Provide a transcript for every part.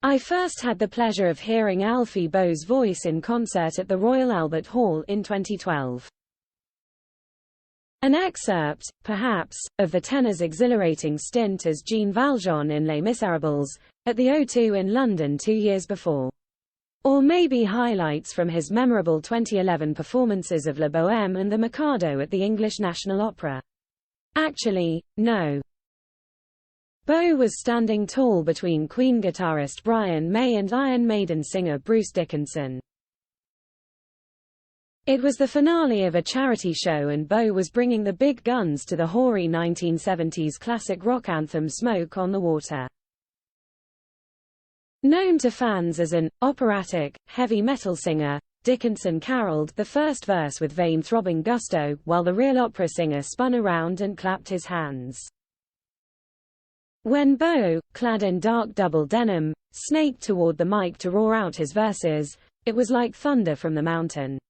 I first had the pleasure of hearing Alfie Boe's voice in concert at the Royal Albert Hall in 2012. An excerpt, perhaps, of the tenor's exhilarating stint as Jean Valjean in Les Misérables, at the O2 in London 2 years before. Or maybe highlights from his memorable 2011 performances of Bohème and The Mikado at the English National Opera. Actually, no. Boe was standing tall between Queen guitarist Brian May and Iron Maiden singer Bruce Dickinson. It was the finale of a charity show and Boe was bringing the big guns to the hoary 1970s classic rock anthem Smoke on the Water. Known to fans as an operatic, heavy metal singer, Dickinson caroled the first verse with vein-throbbing gusto, while the real opera singer spun around and clapped his hands. When Boe, clad in dark double denim, snaked toward the mic to roar out his verses, it was like thunder from the mountain.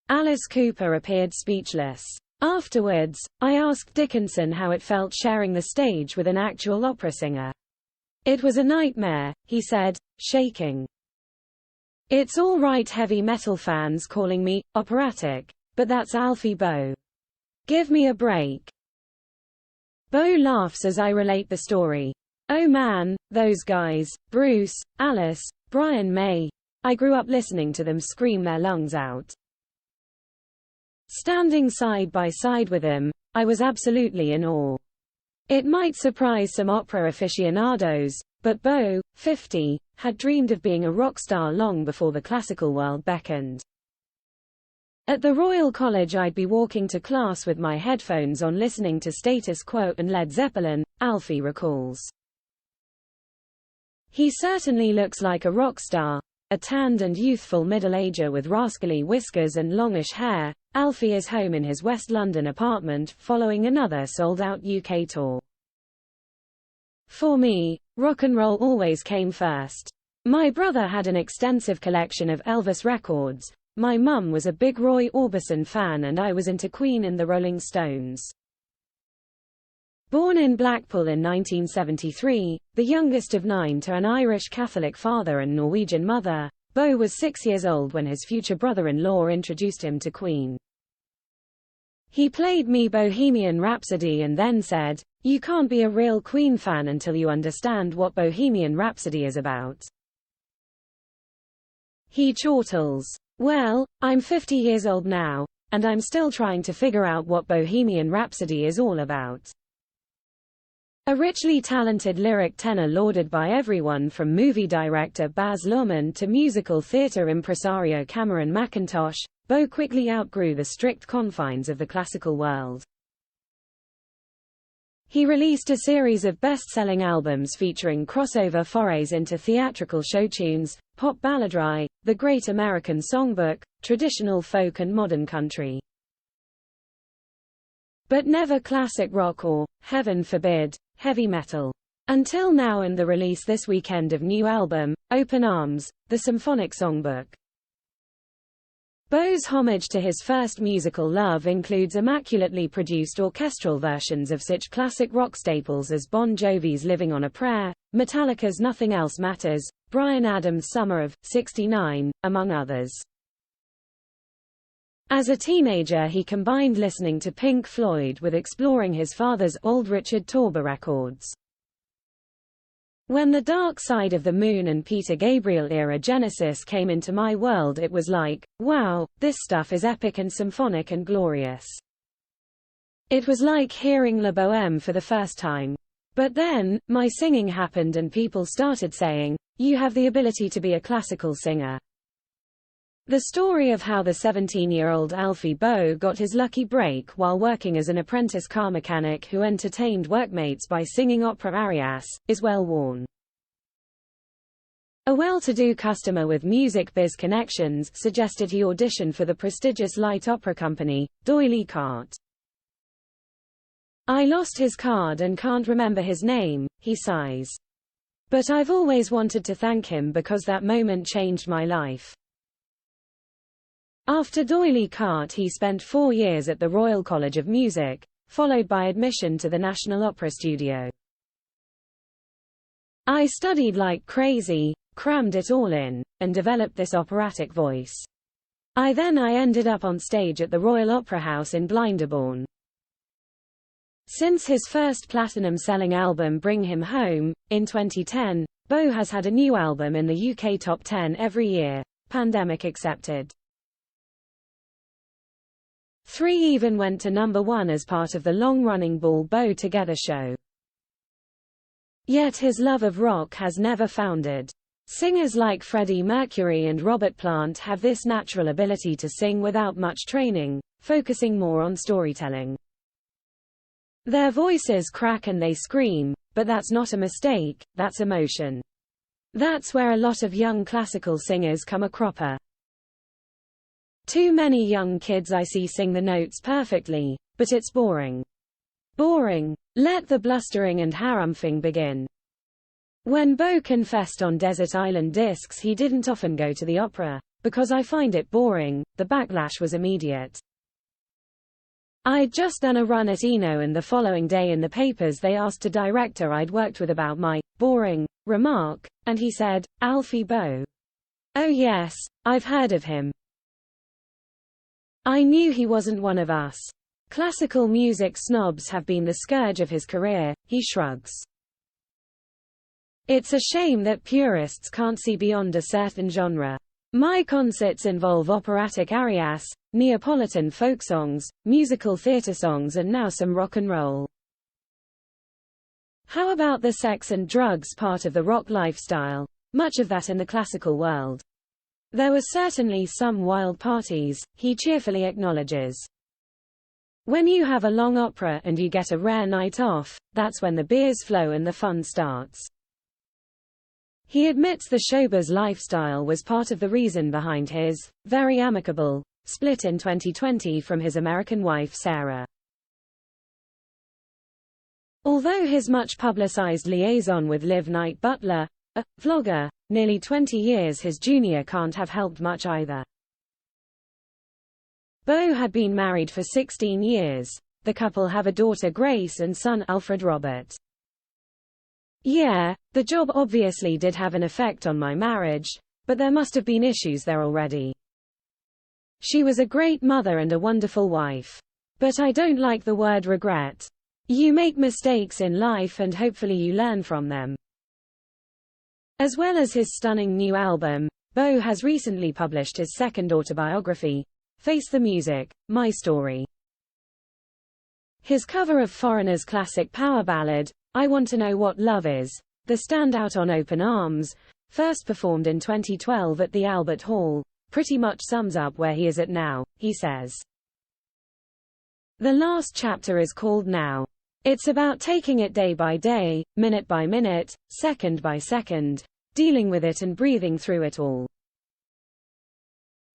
Alice Cooper appeared speechless. Afterwards, I asked Dickinson how it felt sharing the stage with an actual opera singer. "It was a nightmare," he said, shaking. "It's all right heavy metal fans calling me operatic, but that's Alfie Boe. Give me a break." Boe laughs as I relate the story. "Oh man, those guys, Bruce, Alice, Brian May. I grew up listening to them scream their lungs out. Standing side by side with him, I was absolutely in awe." It might surprise some opera aficionados, but Boe, 50, had dreamed of being a rock star long before the classical world beckoned. "At the Royal College I'd be walking to class with my headphones on listening to Status Quo and Led Zeppelin," Alfie recalls. He certainly looks like a rock star, a tanned and youthful middle-ager with rascally whiskers and longish hair. Alfie is home in his West London apartment following another sold-out UK tour. "For me, rock and roll always came first. My brother had an extensive collection of Elvis records, my mum was a big Roy Orbison fan and I was into Queen and the Rolling Stones." Born in Blackpool in 1973, the youngest of 9 to an Irish Catholic father and Norwegian mother, Boe was 6 years old when his future brother-in-law introduced him to Queen. "He played me Bohemian Rhapsody and then said, 'You can't be a real Queen fan until you understand what Bohemian Rhapsody is about.'" He chortles, "Well, I'm 50 years old now, and I'm still trying to figure out what Bohemian Rhapsody is all about." A richly talented lyric tenor lauded by everyone from movie director Baz Luhrmann to musical theatre impresario Cameron Mackintosh, Boe quickly outgrew the strict confines of the classical world. He released a series of best-selling albums featuring crossover forays into theatrical showtunes, pop balladry, the Great American Songbook, traditional folk and modern country. But never classic rock or, heaven forbid, heavy metal. Until now and the release this weekend of new album, Open Arms, the Symphonic Songbook. Boe's homage to his first musical love includes immaculately produced orchestral versions of such classic rock staples as Bon Jovi's Living on a Prayer, Metallica's Nothing Else Matters, Bryan Adams' Summer of '69, among others. As a teenager he combined listening to Pink Floyd with exploring his father's old Richard Torber records. When The Dark Side of the Moon and Peter Gabriel-era Genesis came into my world it was like, wow, this stuff is epic and symphonic and glorious. It was like hearing La Bohème for the first time. But then, my singing happened and people started saying, you have the ability to be a classical singer. The story of how the 17-year-old Alfie Boe got his lucky break while working as an apprentice car mechanic who entertained workmates by singing opera arias, is well worn. A well-to-do customer with music biz connections suggested he audition for the prestigious light opera company, D'Oyly Carte. I lost his card and can't remember his name, he sighs. But I've always wanted to thank him because that moment changed my life. After D'Oyly Carte he spent 4 years at the Royal College of Music, followed by admission to the National Opera Studio. I studied like crazy, crammed it all in, and developed this operatic voice. I ended up on stage at the Royal Opera House in Blinderborn. Since his first platinum-selling album Bring Him Home, in 2010, Boe has had a new album in the UK top 10 every year, pandemic excepted. 3 even went to number 1 as part of the long-running Ball Boe Together show. Yet his love of rock has never foundered. Singers like Freddie Mercury and Robert Plant have this natural ability to sing without much training, focusing more on storytelling. Their voices crack and they scream, but that's not a mistake, that's emotion. That's where a lot of young classical singers come a cropper. Too many young kids I see sing the notes perfectly, but it's boring. Boring. Let the blustering and harumphing begin. When Boe confessed on Desert Island Discs he didn't often go to the opera, because I find it boring, the backlash was immediate. I'd just done a run at Eno and the following day in the papers they asked a director I'd worked with about my boring remark, and he said, Alfie Boe. Oh yes, I've heard of him. I knew he wasn't one of us. Classical music snobs have been the scourge of his career, he shrugs. It's a shame that purists can't see beyond a certain genre. My concerts involve operatic arias, Neapolitan folk songs, musical theatre songs and now some rock and roll. How about the sex and drugs part of the rock lifestyle? Much of that in the classical world. There were certainly some wild parties, he cheerfully acknowledges. When you have a long opera and you get a rare night off, that's when the beers flow and the fun starts. He admits the showbiz lifestyle was part of the reason behind his, very amicable, split in 2020 from his American wife Sarah. Although his much publicized liaison with Liv Knight Butler, a vlogger, nearly 20 years his junior, can't have helped much either. Boe had been married for 16 years. The couple have a daughter Grace and son Alfred Robert. Yeah, the job obviously did have an effect on my marriage, but there must have been issues there already. She was a great mother and a wonderful wife. But I don't like the word regret. You make mistakes in life and hopefully you learn from them. As well as his stunning new album, Boe has recently published his second autobiography, Face the Music, My Story. His cover of Foreigner's classic power ballad, I Want to Know What Love Is, the standout on Open Arms, first performed in 2012 at the Albert Hall, pretty much sums up where he is at now, he says. The last chapter is called Now. It's about taking it day by day, minute by minute, second by second, dealing with it and breathing through it all.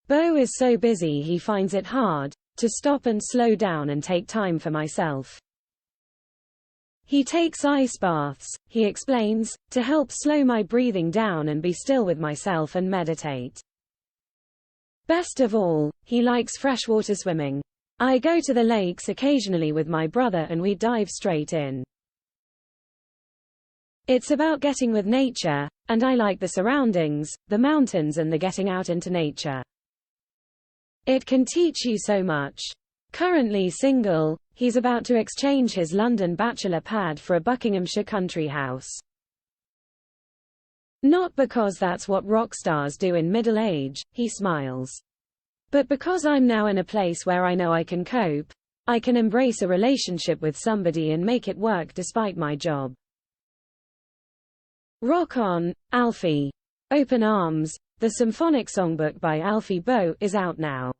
Boe is so busy he finds it hard to stop and slow down and take time for myself. He takes ice baths, he explains, to help slow my breathing down and be still with myself and meditate. Best of all, he likes freshwater swimming. I go to the lakes occasionally with my brother and we dive straight in. It's about getting with nature, and I like the surroundings, the mountains and the getting out into nature. It can teach you so much. Currently single, he's about to exchange his London bachelor pad for a Buckinghamshire country house. Not because that's what rock stars do in middle age, he smiles. But because I'm now in a place where I know I can cope, I can embrace a relationship with somebody and make it work despite my job. Rock on, Alfie. Open Arms, the symphonic songbook by Alfie Boe, is out now.